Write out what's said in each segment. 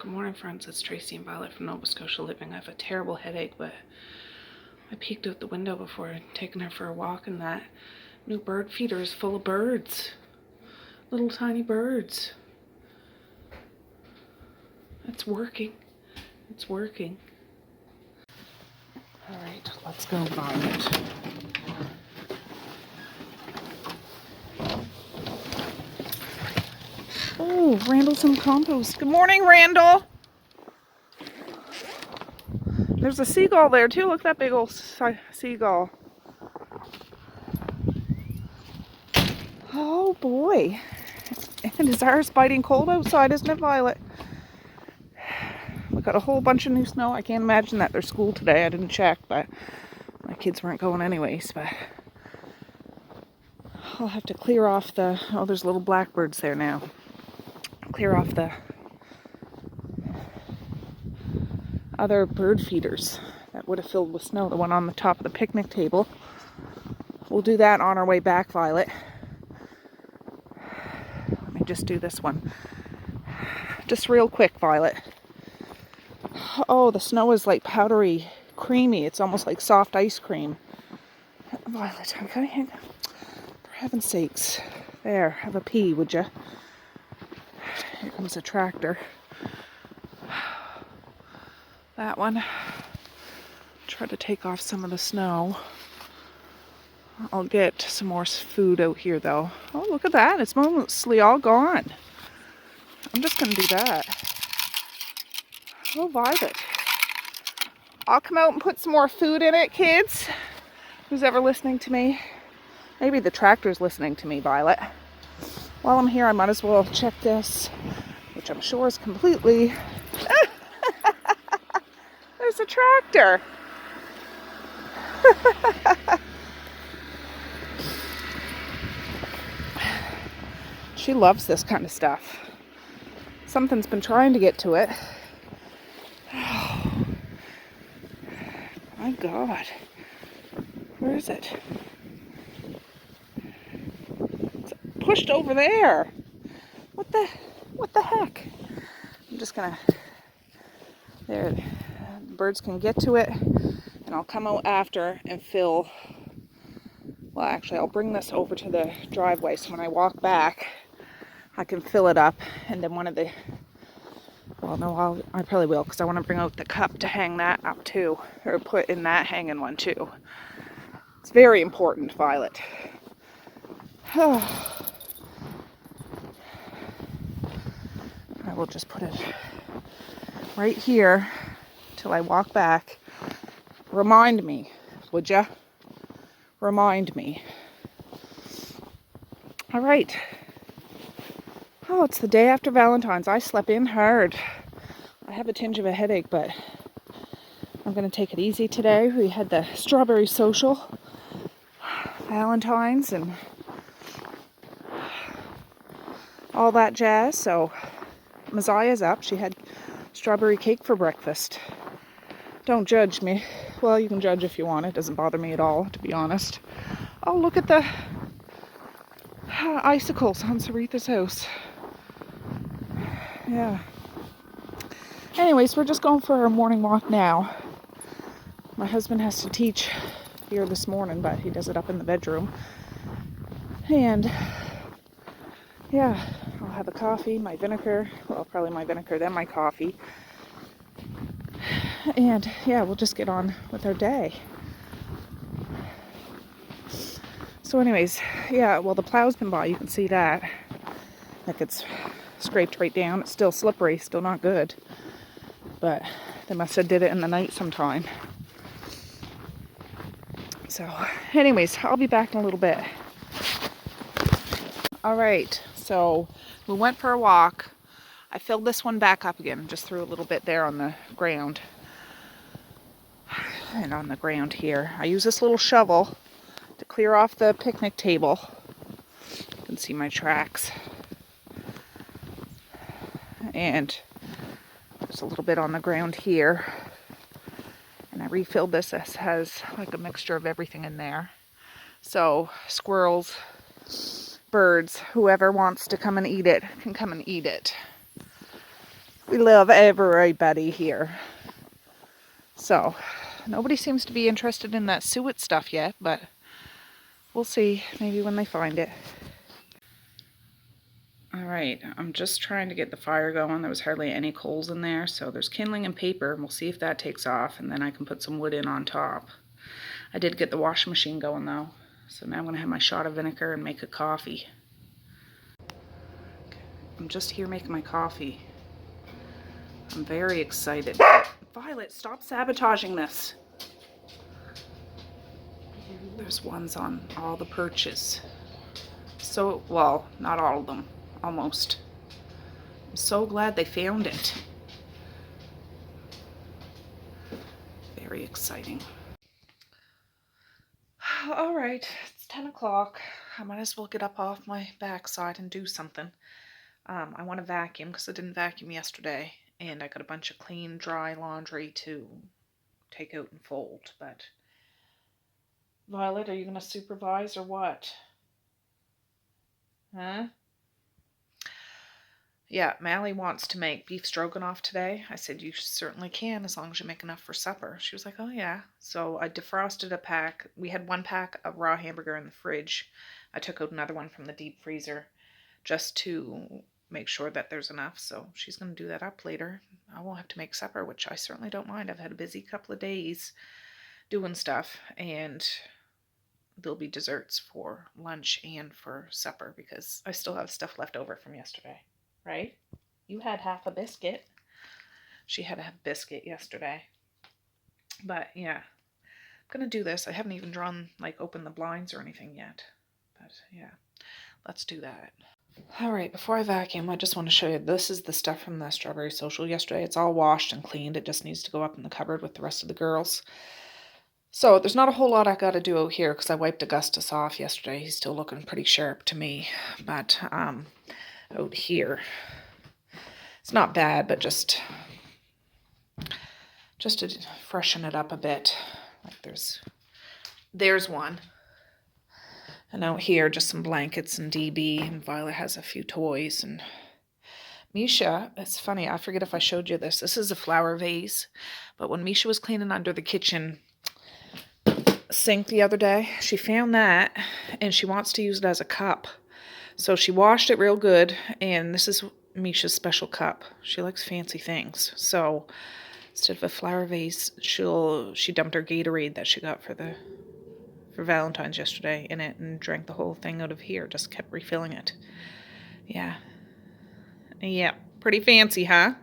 Good morning, friends. It's Tracey and Violet from Nova Scotia Living. I have a terrible headache, but I peeked out the window before taking her for a walk, and that new bird feeder is full of birds. Little tiny birds. It's working. It's working. Alright, let's go, Violet. Oh, Randall's some compost. Good morning, Randall. There's a seagull there too. Look at that big old seagull. Oh boy. And is ours biting cold outside, isn't it, Violet? We got a whole bunch of new snow. I can't imagine that there's school today. I didn't check, but my kids weren't going anyways. But I'll have to clear off the... Oh, there's little blackbirds there now. Clear off the other bird feeders that would have filled with snow. The one on the top of the picnic table. We'll do that on our way back, Violet. Let me just do this one. Just real quick, Violet. Oh, the snow is like powdery, creamy. It's almost like soft ice cream. Violet, I'm kind of hanging. For heaven's sakes. There, have a pee, would you? Here comes a tractor. That one. Try to take off some of the snow. I'll get some more food out here, though. Oh, look at that. It's mostly all gone. I'm just going to do that. Oh, Violet. I'll come out and put some more food in it, kids. Who's ever listening to me? Maybe the tractor's listening to me, Violet. While I'm here, I might as well check this, which I'm sure is completely... There's a tractor. She loves this kind of stuff. Something's been trying to get to it. Oh, my God. Where is it? It's pushed over there. What the heck? I'm just gonna... There, the birds can get to it, and I'll come out after and fill... Well, actually, I'll bring this over to the driveway, so when I walk back, I can fill it up, and then one of the... Well, no, I probably will, because I want to bring out the cup to hang that up, too. Or put in that hanging one, too. It's very important, Violet. I will just put it right here till I walk back. Remind me, would ya? Remind me. All right. Oh, it's the day after Valentine's. I slept in hard. I have a tinge of a headache, but I'm going to take it easy today. We had the strawberry social, Valentine's, and all that jazz. So Messiah's up. She had strawberry cake for breakfast. Don't judge me. Well, you can judge if you want. It doesn't bother me at all, to be honest. Oh, look at the icicles on Saritha's house. Yeah. Anyways, we're just going for our morning walk now. My husband has to teach here this morning, but he does it up in the bedroom. And yeah, I'll have a coffee, my vinegar. Well, probably my vinegar, then my coffee. And yeah, we'll just get on with our day. So anyways, yeah, well, the plow's been by. You can see that. Like it's scraped right down. It's still slippery, still not good. But they must have did it in the night sometime. So anyways, I'll be back in a little bit. All right, so we went for a walk. I filled this one back up again. Just threw a little bit there on the ground. And on the ground here. I use this little shovel to clear off the picnic table. You can see my tracks. And there's a little bit on the ground here. And I refilled this. This has like a mixture of everything in there. So squirrels, birds, whoever wants to come and eat it can come and eat it. We love everybody here. So, nobody seems to be interested in that suet stuff yet, but we'll see, maybe when they find it. Alright, I'm just trying to get the fire going. There was hardly any coals in there, so there's kindling and paper, and we'll see if that takes off, and then I can put some wood in on top. I did get the washing machine going though, so now I'm going to have my shot of vinegar and make a coffee. I'm just here making my coffee. I'm very excited. Violet, stop sabotaging this. There's ones on all the perches. So, well, not all of them. Almost. I'm so glad they found it. Very exciting. Alright, it's 10 o'clock. I might as well get up off my backside and do something. I want to vacuum because I didn't vacuum yesterday. And I got a bunch of clean, dry laundry to take out and fold. But, Violet, are you going to supervise or what? Huh? Yeah, Mally wants to make beef stroganoff today. I said, you certainly can as long as you make enough for supper. She was like, oh yeah. So I defrosted a pack. We had one pack of raw hamburger in the fridge. I took out another one from the deep freezer just to make sure that there's enough. So she's going to do that up later. I won't have to make supper, which I certainly don't mind. I've had a busy couple of days doing stuff, and there'll be desserts for lunch and for supper because I still have stuff left over from yesterday. Right? You had half a biscuit. She had a biscuit yesterday. But yeah, I'm going to do this. I haven't even opened the blinds or anything yet. But yeah, let's do that. Alright, before I vacuum, I just want to show you, this is the stuff from the strawberry social yesterday. It's all washed and cleaned. It just needs to go up in the cupboard with the rest of the girls. So there's not a whole lot I got to do out here because I wiped Augustus off yesterday. He's still looking pretty sharp to me. But out here, it's not bad, but just to freshen it up a bit. Like there's one. And out here, just some blankets and DB, and Violet has a few toys. And Misha, it's funny, I forget if I showed you this. This is a flower vase. But when Misha was cleaning under the kitchen sink the other day, she found that, and she wants to use it as a cup. So she washed it real good, and this is Misha's special cup. She likes fancy things. So instead of a flower vase, she dumped her Gatorade that she got for Valentine's yesterday in it and drank the whole thing out of here. Just kept refilling it. Yeah. Yeah. Pretty fancy, huh?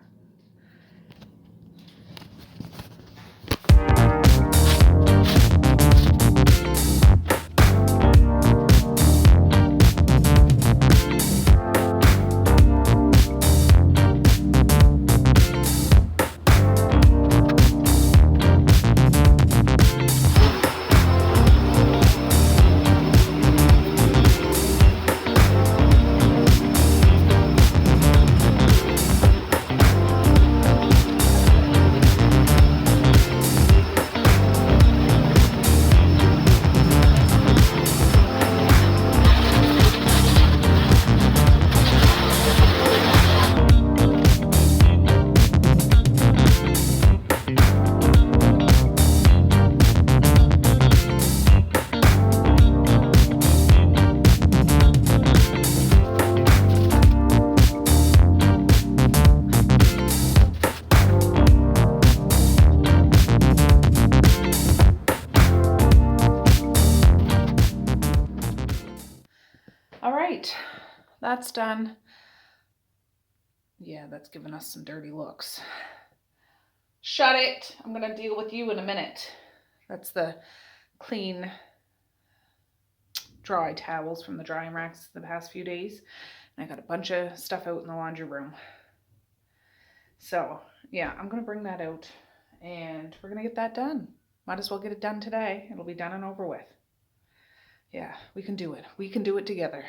That's done. Yeah, that's given us some dirty looks. Shut it. I'm going to deal with you in a minute. That's the clean, dry towels from the drying racks the past few days. And I got a bunch of stuff out in the laundry room. So, yeah, I'm going to bring that out and we're going to get that done. Might as well get it done today. It'll be done and over with. Yeah, we can do it. We can do it together.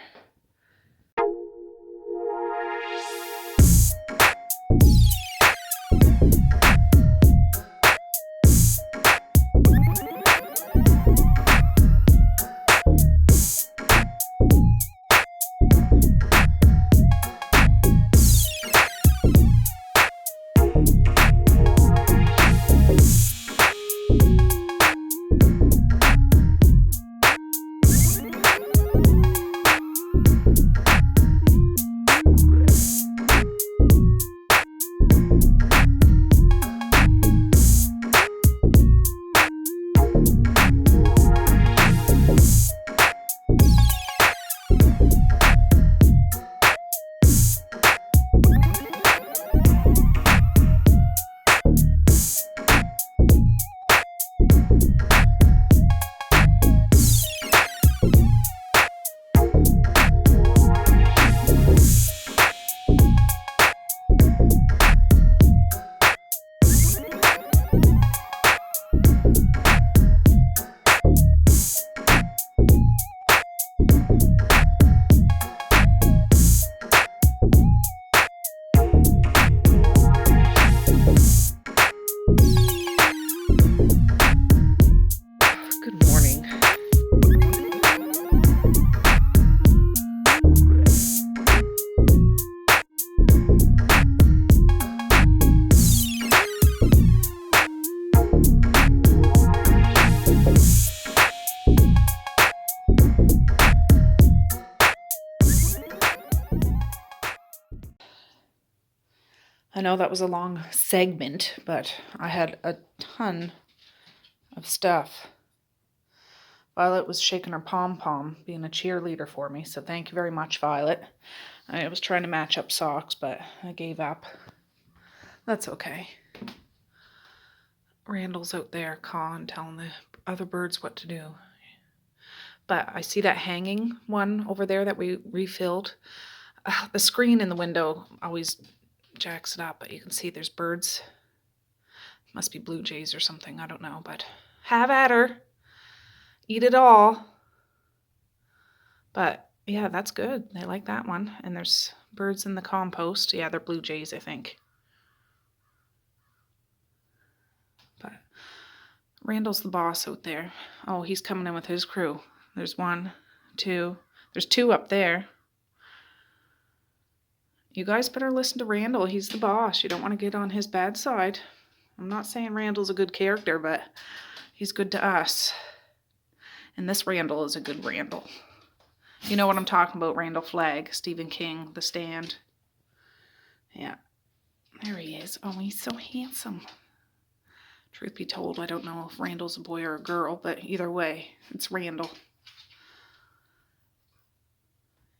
I know that was a long segment, but I had a ton of stuff. Violet was shaking her pom-pom, being a cheerleader for me, so thank you very much, Violet. I was trying to match up socks, but I gave up. That's okay. Randall's out there cawing, telling the other birds what to do. But I see that hanging one over there that we refilled. The screen in the window always jacks it up, but you can see there's birds. Must be blue jays or something, I don't know, but have at her. Eat it all. But yeah, that's good. They like that one. And there's birds in the compost. Yeah, they're blue jays, I think. But Randall's the boss out there. Oh, he's coming in with his crew. There's 1, 2. There's 2 up there. You guys better listen to Randall. He's the boss. You don't want to get on his bad side. I'm not saying Randall's a good character, but he's good to us. And this Randall is a good Randall. You know what I'm talking about, Randall Flagg, Stephen King, The Stand. Yeah, there he is. Oh, he's so handsome. Truth be told, I don't know if Randall's a boy or a girl, but either way, it's Randall.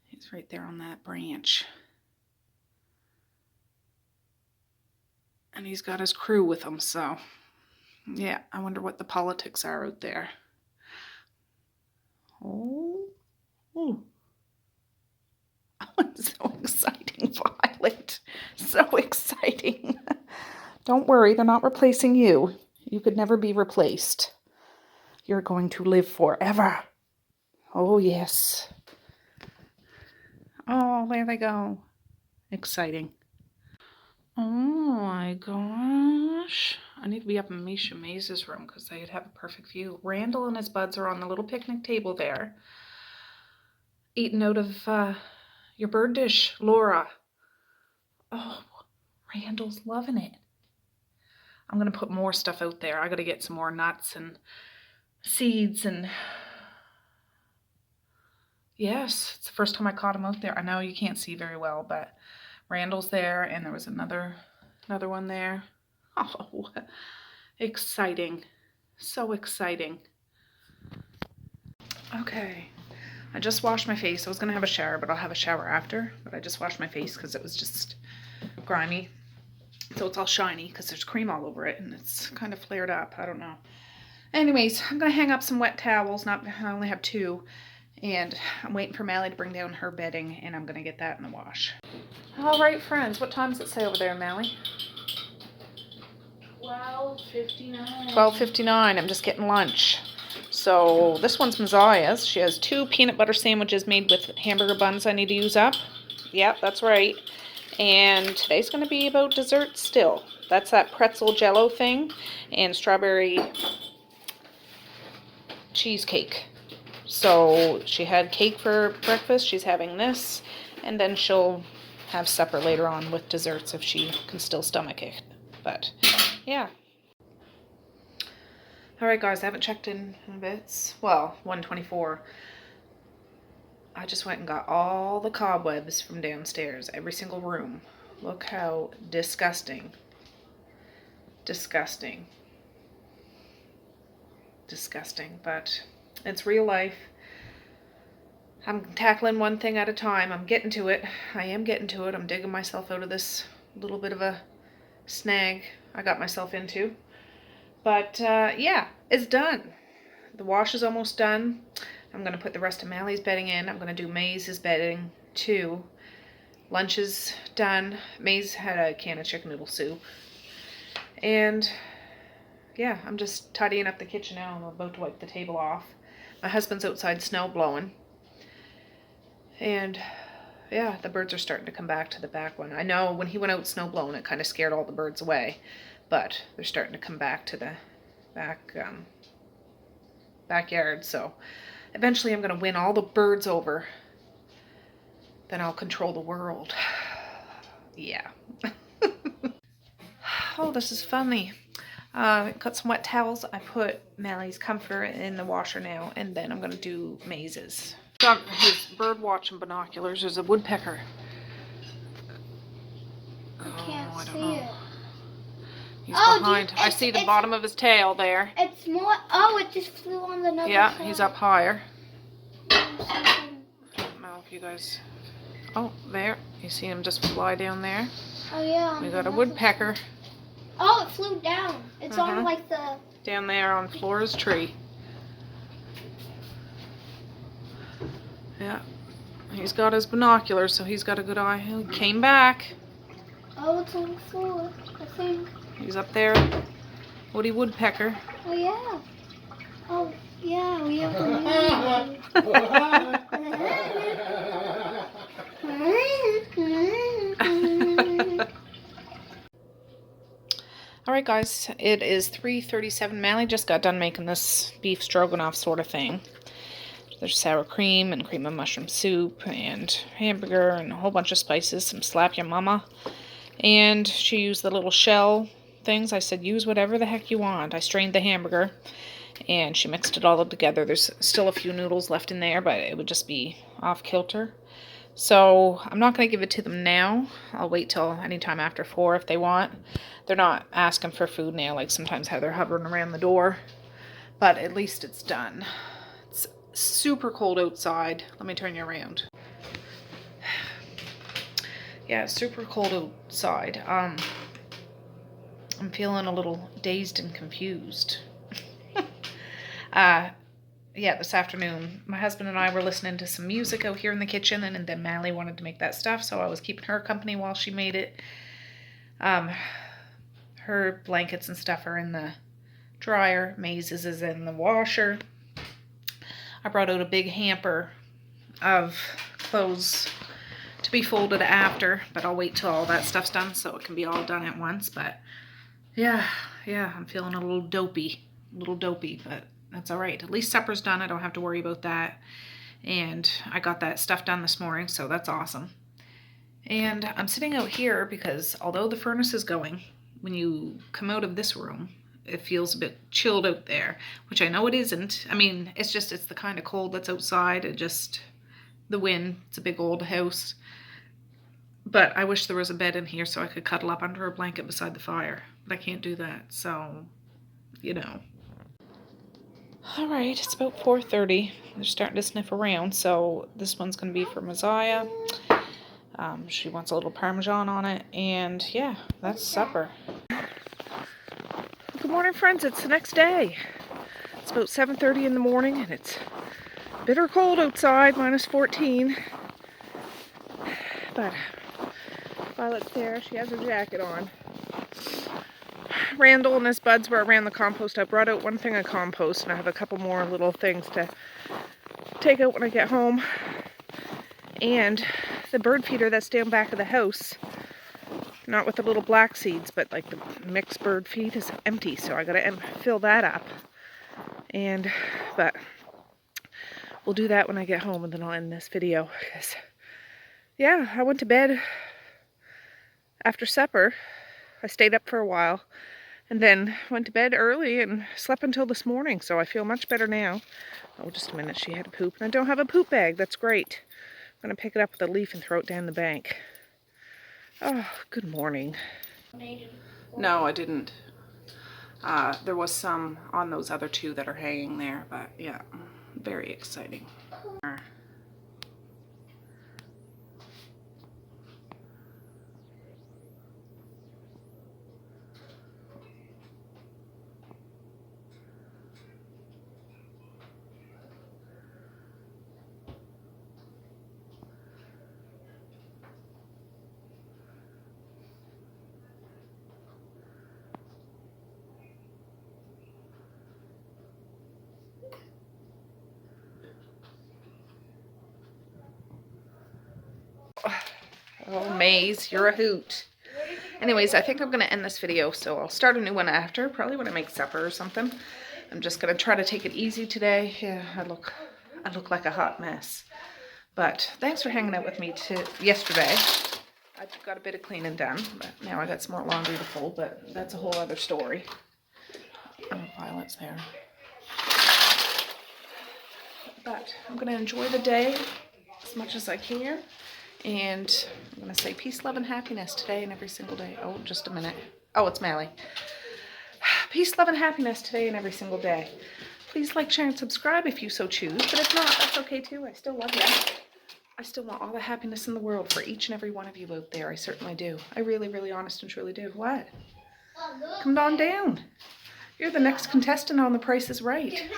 He's right there on that branch. And he's got his crew with him, so yeah, I wonder what the politics are out there. Oh. It's so exciting, Violet. So exciting. Don't worry, they're not replacing you. You could never be replaced. You're going to live forever. Oh, yes. Oh, there they go. Exciting. Oh my gosh. I need to be up in Misha Maze's room because they'd have a perfect view. Randall and his buds are on the little picnic table there, eating out of your bird dish, Laura. Oh, Randall's loving it. I'm going to put more stuff out there. I got to get some more nuts and seeds and... Yes, it's the first time I caught him out there. I know you can't see very well, but Randall's there and there was another one there. Oh, exciting. So exciting. Okay. I just washed my face. I was going to have a shower, but I'll have a shower after. But I just washed my face because it was just grimy. So it's all shiny because there's cream all over it and it's kind of flared up. I don't know. Anyways, I'm going to hang up some wet towels. I only have 2. And I'm waiting for Mally to bring down her bedding and I'm going to get that in the wash. All right, friends. What time does it say over there, Mally? 12:59. 12:59. I'm just getting lunch. So this one's Maziah's. She has 2 peanut butter sandwiches made with hamburger buns I need to use up. Yep, that's right. And today's going to be about dessert still. That's that pretzel jello thing and strawberry cheesecake. So she had cake for breakfast. She's having this. And then she'll have supper later on with desserts if she can still stomach it. But yeah. Alright guys, I haven't checked in a bit. Well, 1:24. I just went and got all the cobwebs from downstairs, every single room. Look how disgusting. Disgusting. Disgusting, but it's real life. I'm tackling one thing at a time. I'm getting to it. I am getting to it. I'm digging myself out of this little bit of a snag I got myself into. But yeah, it's done. The wash is almost done. I'm going to put the rest of Mally's bedding in. I'm going to do Maze's bedding too. Lunch is done. Maze had a can of chicken noodle soup. And yeah, I'm just tidying up the kitchen now. I'm about to wipe the table off. My husband's outside snow blowing. And yeah, the birds are starting to come back to the back one. I know when he went out snow blowing, it kind of scared all the birds away. But they're starting to come back to the backyard. So eventually I'm going to win all the birds over. Then I'll control the world. Yeah. Oh, this is funny. Got some wet towels. I put Mally's comforter in the washer now, and then I'm going to do Maze's. Got his bird watching binoculars. There's a woodpecker I can't I don't see know. it. He's behind. I see the bottom of his tail there. It's more. Oh, it just flew on the other Yeah, side. he's up higher. I don't know if you guys... Oh, there. You see him just fly down there. Oh yeah. We got a woodpecker. Oh, it flew down. It's on like the... Down there on Flora's tree. Yeah. He's got his binoculars, so he's got a good eye. He came back. Oh, it's on the floor, I think. He's up there. Woody woodpecker. Oh yeah. Oh yeah, we have Alright guys, it is 3:37. Mally just got done making this beef stroganoff sort of thing. There's sour cream and cream of mushroom soup and hamburger and a whole bunch of spices, some slap your mama. And she used the little shell things. I said, use whatever the heck you want. I strained the hamburger and she mixed it all together. There's still a few noodles left in there, but it would just be off kilter. So I'm not going to give it to them now. I'll wait till anytime after 4 if they want. They're not asking for food now, like sometimes how they're hovering around the door. But at least it's done. It's super cold outside. Let me turn you around. Yeah, it's super cold outside. I'm feeling a little dazed and confused. Yeah, this afternoon, my husband and I were listening to some music out here in the kitchen, and then Mally wanted to make that stuff, so I was keeping her company while she made it. Her blankets and stuff are in the dryer. Maze's is in the washer. I brought out a big hamper of clothes to be folded after, but I'll wait till all that stuff's done so it can be all done at once. But yeah, I'm feeling a little dopey, but that's all right. At least supper's done. I don't have to worry about that. And I got that stuff done this morning, so that's awesome. And I'm sitting out here because although the furnace is going, when you come out of this room, it feels a bit chilled out there, which I know it isn't. I mean, it's the kind of cold that's outside. The wind, it's a big old house. But I wish there was a bed in here so I could cuddle up under a blanket beside the fire. But I can't do that, so, you know. Alright, it's about 4:30. They're starting to sniff around, so this one's going to be for Messiah. She wants a little Parmesan on it, and yeah, that's supper. Good morning, friends. It's the next day. It's about 7:30 in the morning, and it's bitter cold outside, minus 14. But Violet's there. She has her jacket on. Randall and his buds were around the compost. I brought out one thing of compost, and I have a couple more little things to take out when I get home. And the bird feeder that's down back of the house, not with the little black seeds, but like the mixed bird feed, is empty, so I gotta fill that up. But we'll do that when I get home, and then I'll end this video. Because yeah, I went to bed after supper. I stayed up for a while, and then went to bed early and slept until this morning, so I feel much better now. Oh, just a minute, she had a poop, and I don't have a poop bag. That's great. I'm going to pick it up with a leaf and throw it down the bank. Oh, good morning. No, I didn't. There was some on those other two that are hanging there, but yeah, very exciting. Oh, Maze, you're a hoot. Anyways, I think I'm going to end this video, so I'll start a new one after, probably when I make supper or something. I'm just going to try to take it easy today. Yeah, I look like a hot mess. But thanks for hanging out with me yesterday. I got a bit of cleaning done, but now I got some more laundry to fold, but that's a whole other story. Oh, Violet's there. But I'm going to enjoy the day as much as I can. And I'm going to say peace, love, and happiness today and every single day. Oh, just a minute. Oh, it's Mally. Peace, love, and happiness today and every single day. Please like, share, and subscribe if you so choose. But if not, that's okay too. I still love you. I still want all the happiness in the world for each and every one of you out there. I certainly do. I really, really honest and truly do. What? Come on down. You're the next contestant on The Price is Right.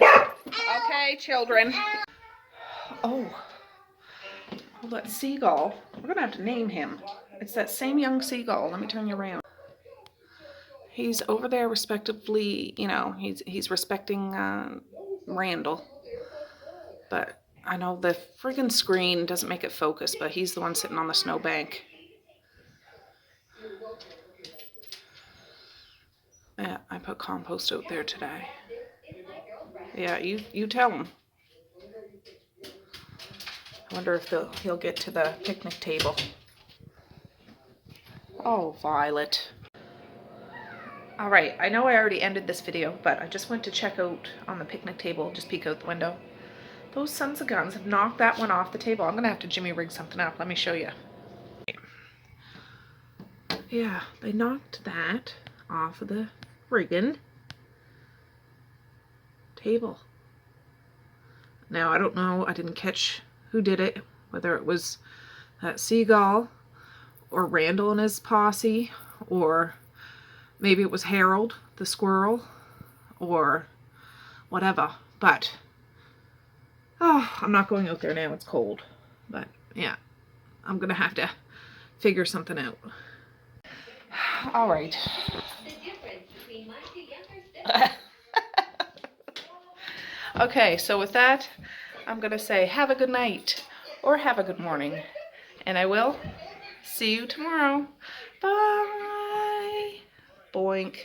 Okay, children. Oh, that seagull. We're going to have to name him. It's that same young seagull. Let me turn you around. He's over there respectively, you know, he's respecting Randall. But I know the friggin' screen doesn't make it focus, but he's the one sitting on the snowbank. Yeah, I put compost out there today. Yeah, you tell him. I wonder if he'll get to the picnic table. Oh, Violet. All right, I know I already ended this video, but I just went to check out on the picnic table, just peek out the window. Those sons of guns have knocked that one off the table. I'm gonna have to jimmy rig something up. Let me show you. Yeah, they knocked that off of the friggin' table. Now, I don't know, I didn't catch who did it, whether it was that seagull or Randall and his posse, or maybe it was Harold the squirrel, or whatever. But oh, I'm not going out there now, it's cold. But yeah, I'm gonna have to figure something out. All right. Okay, so with that, I'm gonna say have a good night or have a good morning, and I will see you tomorrow. Bye. Boink.